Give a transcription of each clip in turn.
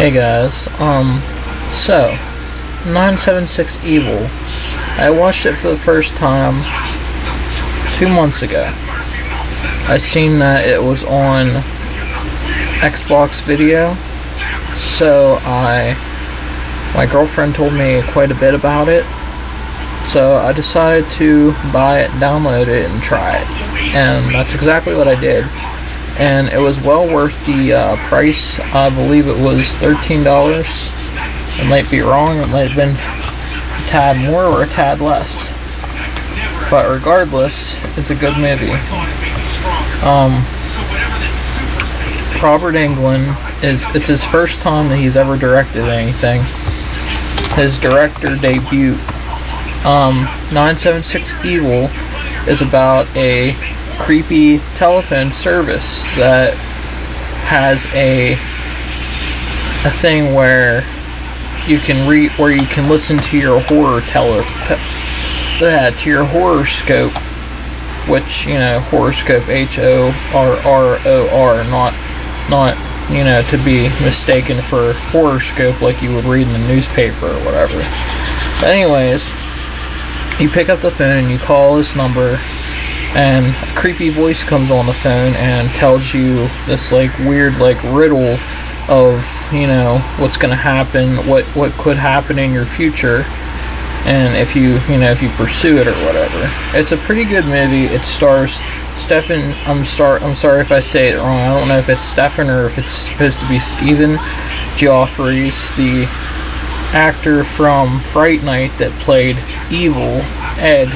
Hey guys, so 976 Evil. I watched it for the first time 2 months ago. I seen that it was on Xbox Video, so my girlfriend told me quite a bit about it, so I decided to buy it, download it, and try it, and that's exactly what I did. And it was well worth the price. I believe it was $13. I might be wrong, it might have been a tad more or a tad less, but regardless, it's a good movie. Robert Englund, it's his first time that he's ever directed anything. His director debut. 976 Evil is about a creepy telephone service that has a thing where you can listen to your horoscope, which, you know, horoscope, HORROR, not you know, to be mistaken for horoscope like you would read in the newspaper or whatever. But anyways, you pick up the phone, you call this number, and a creepy voice comes on the phone and tells you this like weird like riddle of, you know, what's gonna happen, what could happen in your future, and if you pursue it or whatever. It's a pretty good movie. It stars Stephen. I'm sorry if I say it wrong. I don't know if it's Stephen or if it's supposed to be Stephen Geoffreys, the actor from Fright Night that played Evil. Ed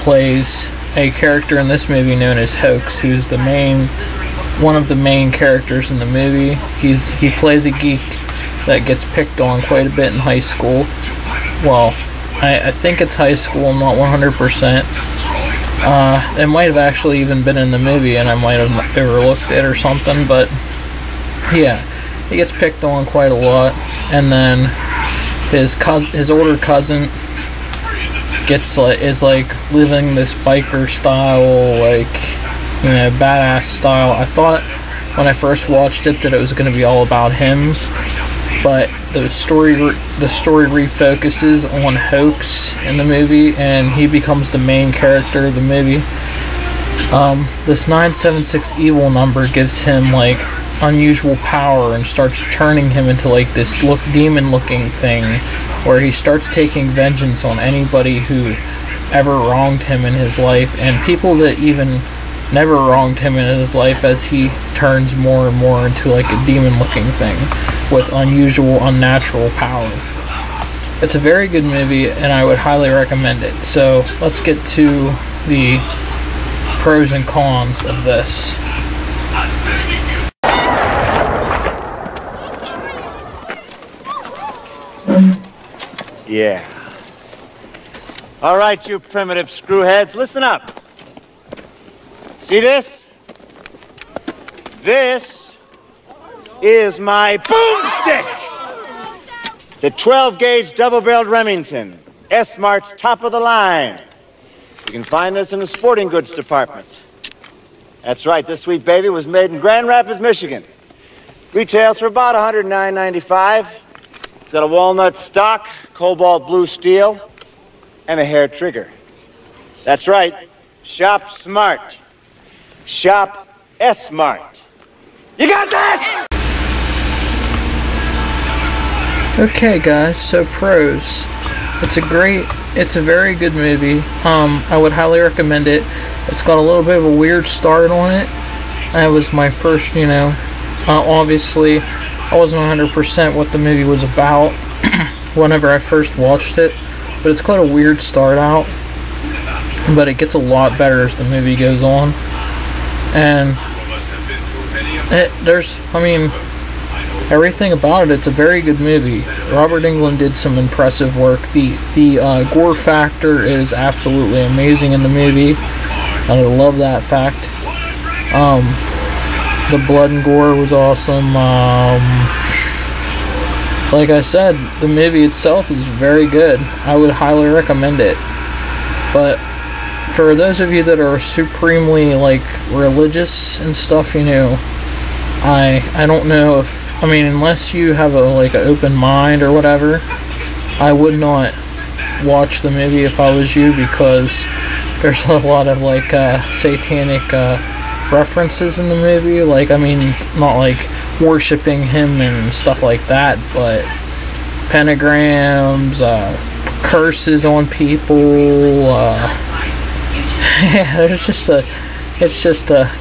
plays a character in this movie known as Hoax, who's one of the main characters in the movie. He plays a geek that gets picked on quite a bit in high school. Well, I think it's high school, I'm not 100%. It might have actually even been in the movie and I might have overlooked it or something, but yeah, he gets picked on quite a lot, and then his older cousin is like living this biker style, like, you know, badass style. I thought when I first watched it that it was going to be all about him, but the story refocuses on Hoax in the movie, and he becomes the main character of the movie. This 976 Evil number gives him like unusual power and starts turning him into like this demon looking thing, where he starts taking vengeance on anybody who ever wronged him in his life, and people that even never wronged him in his life, as he turns more and more into like a demon looking thing with unusual, unnatural power. It's a very good movie and I would highly recommend it. So let's get to the pros and cons of this. Yeah. All right, you primitive screwheads, listen up. See this? This is my boomstick. It's a 12-gauge double-barreled Remington. S-Mart's top of the line. You can find this in the sporting goods department. That's right, this sweet baby was made in Grand Rapids, Michigan. Retails for about $109.95. It's got a walnut stock, cobalt blue steel, and a hair trigger. That's right, shop smart. Shop S-Mart. You got that? Okay guys, so pros. It's a very good movie. I would highly recommend it. It's got a little bit of a weird start on it. That was my first, you know, obviously I wasn't 100% what the movie was about whenever I first watched it, but it's quite a weird start out, but it gets a lot better as the movie goes on. And everything about it, it's a very good movie. Robert Englund did some impressive work. The gore factor is absolutely amazing in the movie. I love that fact. The blood and gore was awesome. Like I said, the movie itself is very good. I would highly recommend it. But for those of you that are supremely like religious and stuff, you know, I don't know if I mean, unless you have like an open mind or whatever, I would not watch the movie if I was you, because there's a lot of like satanic references in the movie. Like, I mean, not like worshiping him and stuff like that, but pentagrams, curses on people.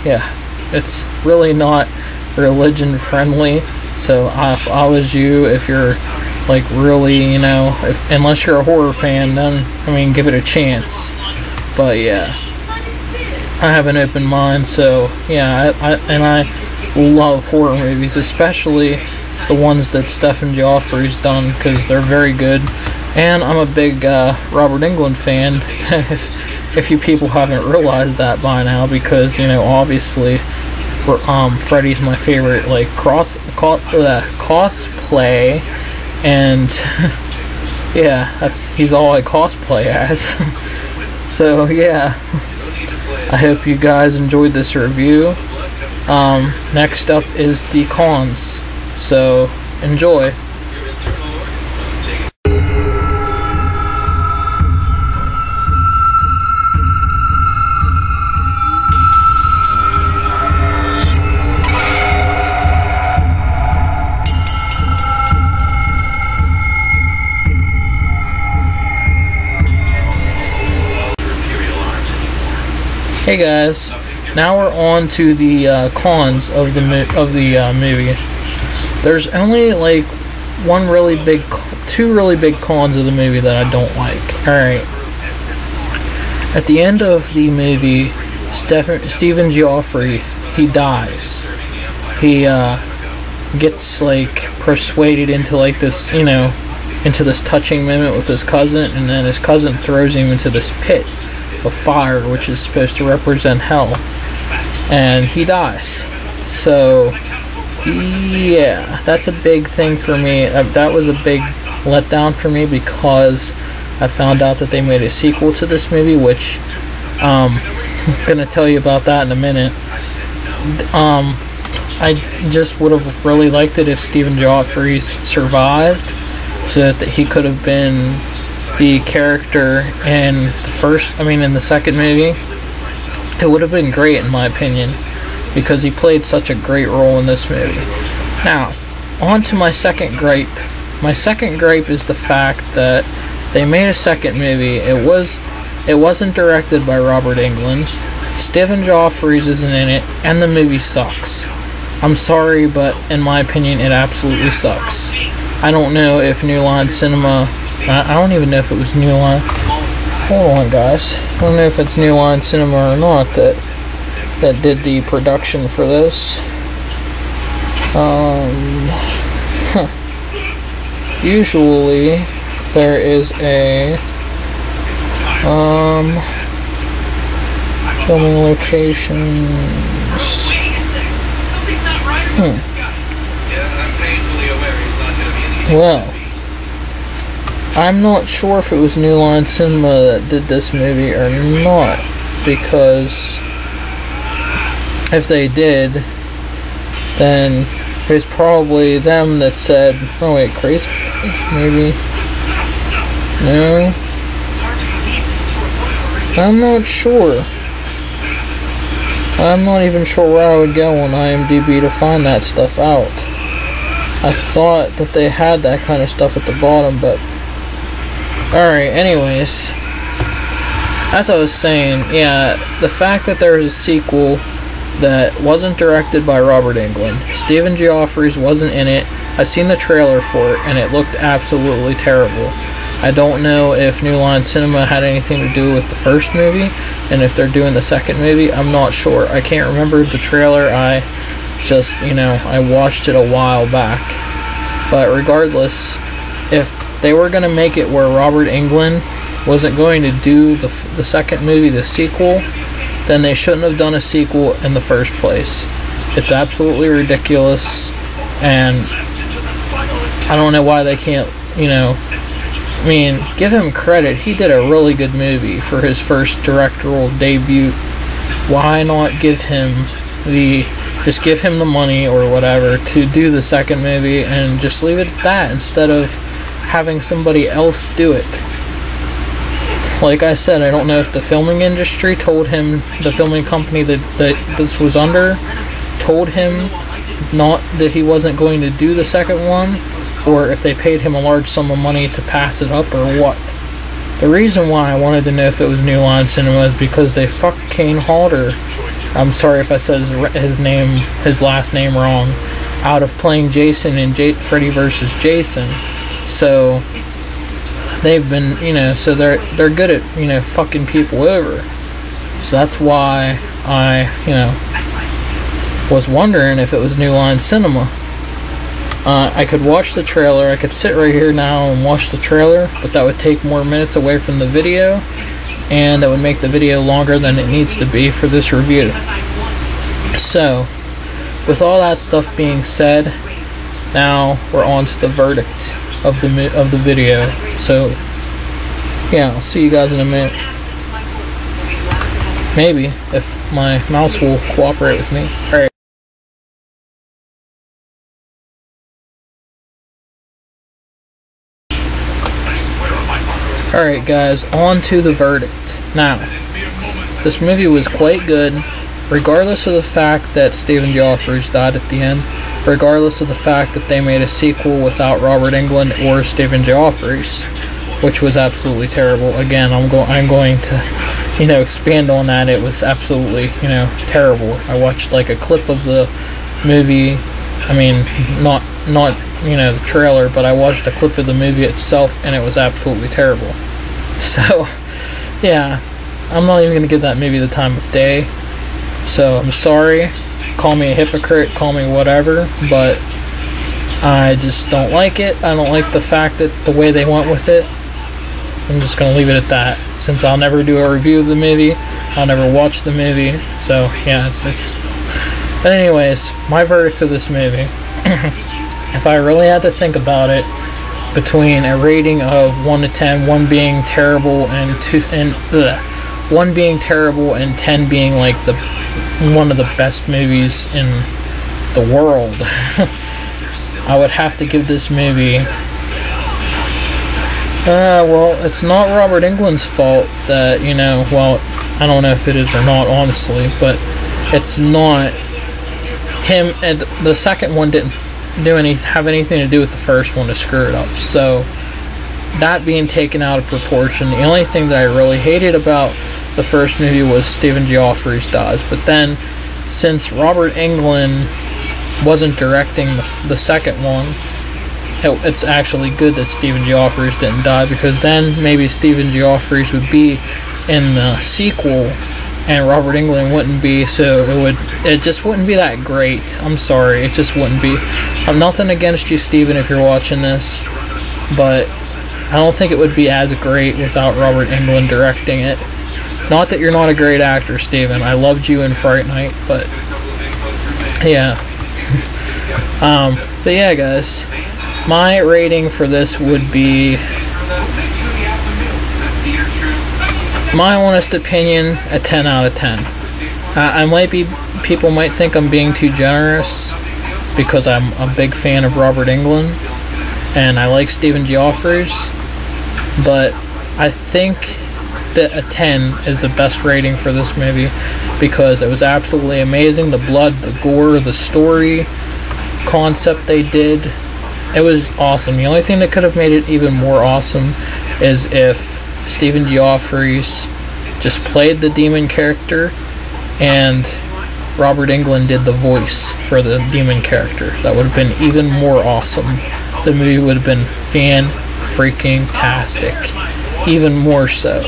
Yeah, it's really not religion friendly. So if I was you, if you're like really, unless you're a horror fan, then I mean, give it a chance. But yeah, I have an open mind, so yeah, I love horror movies, especially the ones that Stephen Joffrey's done, because they're very good. And I'm a big Robert Englund fan, if you people haven't realized that by now, because obviously Freddy's my favorite like cosplay, and yeah, he's all I cosplay as. So yeah, I hope you guys enjoyed this review. Next up is the cons, so enjoy. Hey guys, now we're on to the cons of the movie. There's only like two really big cons of the movie that I don't like. Alright. At the end of the movie, Stephen Joffrey, he dies. He gets like persuaded into like this, into this touching moment with his cousin, and then his cousin throws him into this pit of fire, which is supposed to represent hell, and he dies. So yeah, that's a big thing for me. That was a big letdown for me, because I found out that they made a sequel to this movie, which I'm gonna tell you about that in a minute. I just would have really liked it if Stephen Joffrey survived, so that he could have been the character in the second movie. It would have been great, in my opinion, because he played such a great role in this movie. Now, on to my second gripe. My second gripe is the fact that they made a second movie. It wasn't directed by Robert Englund. Stephen Joffrey isn't in it, and the movie sucks. I'm sorry, but in my opinion, it absolutely sucks. I don't know if New Line Cinema, I don't even know if it was New Line. Hold on, guys. I don't know if it's New Line Cinema or not that did the production for this. Usually there is a filming locations. Well, I'm not sure if it was New Line Cinema that did this movie or not, because if they did, then it was probably them that said, oh wait, Crazy? Maybe? No? I'm not sure. I'm not even sure where I would go on IMDb to find that stuff out. I thought that they had that kind of stuff at the bottom, but alright, anyways, as I was saying, yeah, the fact that there was a sequel that wasn't directed by Robert Englund, Stephen Joffrey wasn't in it. I seen the trailer for it, and it looked absolutely terrible. I don't know if New Line Cinema had anything to do with the first movie, and if they're doing the second movie, I'm not sure. I can't remember the trailer. I just, I watched it a while back. But regardless, if they were going to make it where Robert Englund wasn't going to do the second movie, the sequel, then they shouldn't have done a sequel in the first place. It's absolutely ridiculous, and I don't know why they can't, give him credit. He did a really good movie for his first directorial debut. Why not give him the just give him the money or whatever to do the second movie and just leave it at that instead of having somebody else do it. Like I said, I don't know if the filming industry told him, the filming company that this was under, told him not that he wasn't going to do the second one, or if they paid him a large sum of money to pass it up, or what. The reason why I wanted to know if it was New Line Cinema is because they fucked Kane Hodder, I'm sorry if I said his last name wrong, out of playing Jason in Freddy vs. Jason. So they've been, so they're good at, fucking people over. So that's why I, was wondering if it was New Line Cinema. I could watch the trailer. I could sit right here now and watch the trailer, but that would take more minutes away from the video, and that would make the video longer than it needs to be for this review. So, with all that stuff being said, now we're on to the verdict of the video. So, yeah, I'll see you guys in a minute. Maybe, if my mouse will cooperate with me. Alright. Alright guys, on to the verdict. Now, this movie was quite good, regardless of the fact that Stephen Geoffreys died at the end, regardless of the fact that they made a sequel without Robert Englund or Stephen Geoffreys, which was absolutely terrible. Again, I'm going to, expand on that. It was absolutely, terrible. I watched like a clip of the movie. I mean, not the trailer, but I watched a clip of the movie itself, and it was absolutely terrible. So, yeah, I'm not even going to give that movie the time of day. So, I'm sorry. Call me a hypocrite, call me whatever, but I just don't like it. I don't like the fact that the way they went with it. I'm just going to leave it at that, since I'll never do a review of the movie. I'll never watch the movie. So, yeah, it's But anyways, my verdict to this movie. If I really had to think about it, between a rating of 1 to 10, 1 being terrible and 1 being terrible and 10 being like one of the best movies in the world, I would have to give this movie. Well, it's not Robert Englund's fault that, well, I don't know if it is or not, honestly, but it's not him. And the second one didn't have anything to do with the first one to screw it up. So, that being taken out of proportion, the only thing that I really hated about the first movie was Stephen Geoffreys dies. But then, since Robert Englund wasn't directing the second one, it's actually good that Stephen Geoffreys didn't die, because then maybe Stephen Geoffreys would be in the sequel and Robert Englund wouldn't be, so it just wouldn't be that great. I'm sorry, it just wouldn't be. I'm nothing against you, Stephen, if you're watching this, but I don't think it would be as great without Robert Englund directing it. Not that you're not a great actor, Stephen. I loved you in Fright Night, but yeah. But yeah, guys, my rating for this would be, my honest opinion, a 10 out of 10. People might think I'm being too generous because I'm a big fan of Robert Englund and I like Stephen Geoffreys, but I think that a 10 is the best rating for this movie because it was absolutely amazing. The blood, the gore, the story concept they did, it was awesome. The only thing that could have made it even more awesome is if Stephen Geoffreys just played the demon character and Robert Englund did the voice for the demon character. That would have been even more awesome. The movie would have been fan-freaking-tastic. Even more so.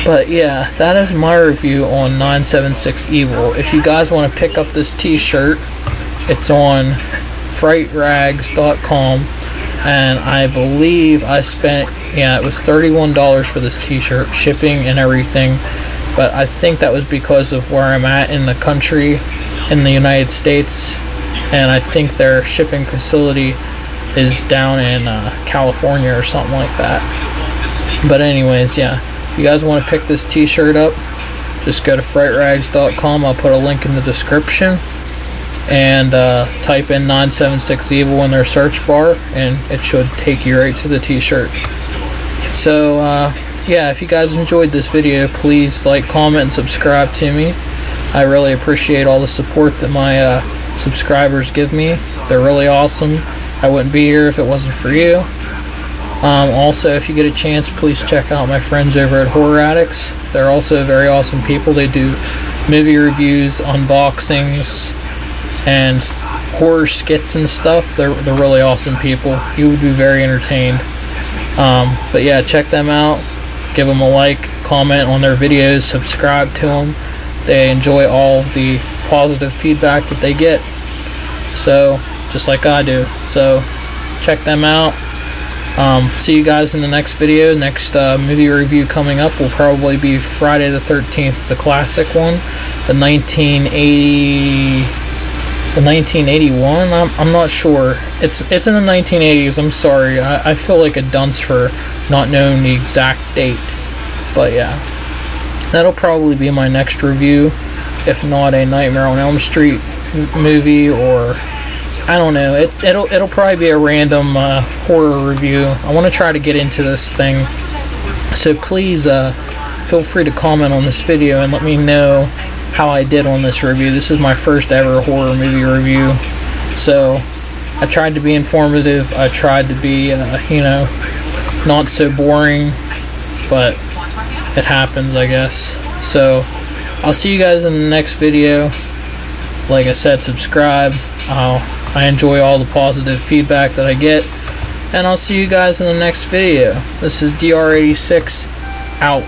But yeah, that is my review on 976 Evil. If you guys want to pick up this t-shirt, it's on frightrags.com, and I believe I spent, it was $31 for this t-shirt, shipping and everything, but I think that was because of where I'm at in the country, in the United States, and I think their shipping facility is down in California or something like that. But anyways, yeah, if you guys want to pick this t-shirt up, just go to frightrags.com. I'll put a link in the description, and type in 976 Evil in their search bar, and it should take you right to the t-shirt. So yeah, if you guys enjoyed this video, please like, comment, and subscribe to me. I really appreciate all the support that my subscribers give me. They're really awesome. I wouldn't be here if it wasn't for you. Also, if you get a chance, please check out my friends over at Horror Addicts. They're also very awesome people. They do movie reviews, unboxings, and horror skits and stuff. They're really awesome people. You would be very entertained. But yeah, check them out. Give them a like, comment on their videos, subscribe to them. They enjoy all of the positive feedback that they get. So, just like I do. So, check them out. See you guys in the next video. Next movie review coming up will probably be Friday the 13th, the classic one, the 1981. I'm not sure. It's in the 1980s. I'm sorry. I feel like a dunce for not knowing the exact date. But yeah, that'll probably be my next review, if not a Nightmare on Elm Street movie, or I don't know. It'll probably be a random horror review. I want to try to get into this thing, so please feel free to comment on this video and let me know how I did on this review. This is my first ever horror movie review, so I tried to be informative. I tried to be you know, not so boring, but it happens, I guess. So I'll see you guys in the next video. Like I said, subscribe. I enjoy all the positive feedback that I get, and I'll see you guys in the next video. This is DR86 out.